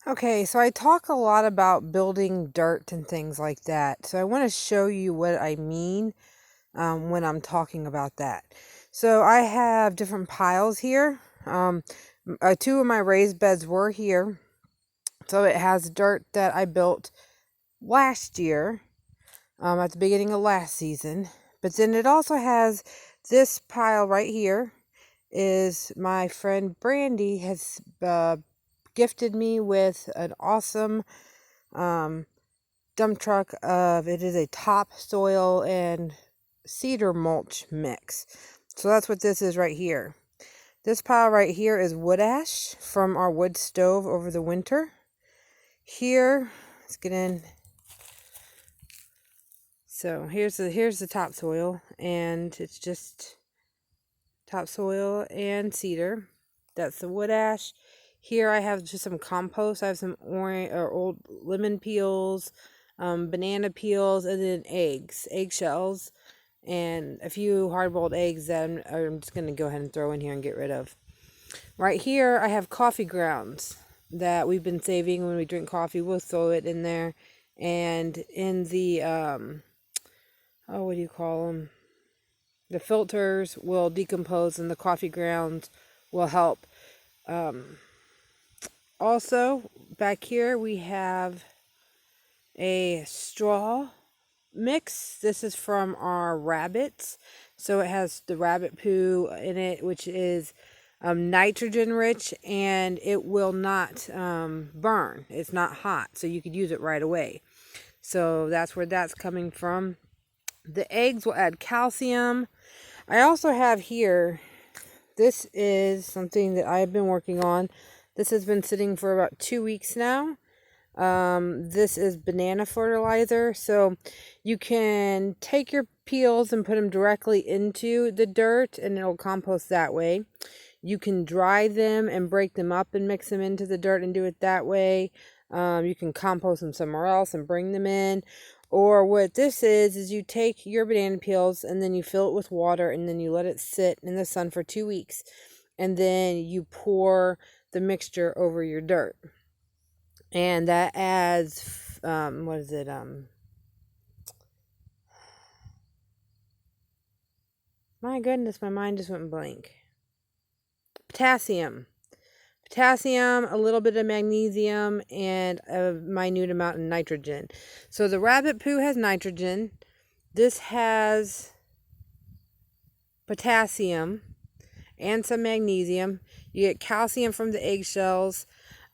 Okay, so I talk a lot about building dirt and things like that. So I want to show you what I mean when I'm talking about that. So I have different piles here. Two of my raised beds were here. So it has dirt that I built last year, at the beginning of last season. But then it also has this pile right here is my friend Brandy has gifted me with an awesome dump truck of, it is a topsoil and cedar mulch mix. So that's what this is right here. This pile right here is wood ash from our wood stove over the winter. Here, let's get in. So here's the topsoil, and it's just topsoil and cedar. That's the wood ash. Here I have just some compost. I have some orange or old lemon peels, banana peels, and then eggshells, and a few hard-boiled eggs that I'm just going to go ahead and throw in here and get rid of. Right here I have coffee grounds that we've been saving. When we drink coffee, we'll throw it in there. And in the, what do you call them? The filters will decompose and the coffee grounds will help. Also, back here we have a straw mix. This is from our rabbits. So it has the rabbit poo in it, which is nitrogen rich, and it will not burn. It's not hot, so you could use it right away. So that's where that's coming from. The eggs will add calcium. I also have here, this is something that I've been working on. This has been sitting for about 2 weeks now. This is banana fertilizer. So you can take your peels and put them directly into the dirt and it'll compost that way. You can dry them and break them up and mix them into the dirt and do it that way. You can compost them somewhere else and bring them in. Or what this is you take your banana peels and then you fill it with water and then you let it sit in the sun for 2 weeks. And then you pour the mixture over your dirt. And that adds, what is it? My goodness, my mind just went blank. Potassium, a little bit of magnesium, and a minute amount of nitrogen. So the rabbit poo has nitrogen. This has potassium and some magnesium. You get calcium from the eggshells.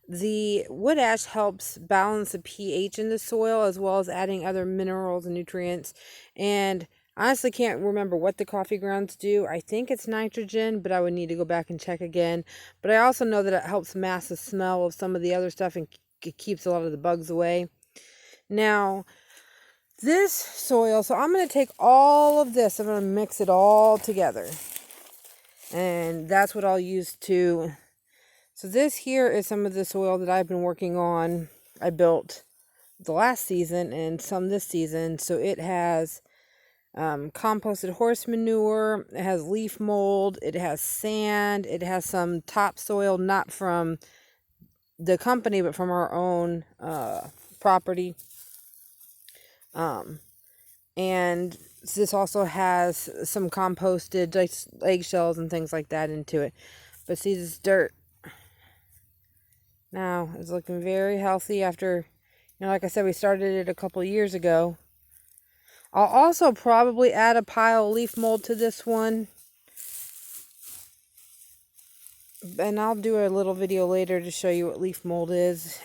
The wood ash helps balance the pH in the soil as well as adding other minerals and nutrients. And I honestly can't remember what the coffee grounds do. I think it's nitrogen, but I would need to go back and check again. But I also know that it helps mask the smell of some of the other stuff and it keeps a lot of the bugs away. Now, this soil, so I'm going to take all of this, I'm going to mix it all together. And that's what I'll use to... So this here is some of the soil that I've been working on. I built the last season and some this season. So it has composted horse manure, it has leaf mold, it has sand, it has some topsoil, not from the company, but from our own property. And this also has some composted eggshells and things like that into it. But see, this dirt now is looking very healthy after, like I said, we started it a couple years ago. I'll also probably add a pile of leaf mold to this one. And I'll do a little video later to show you what leaf mold is.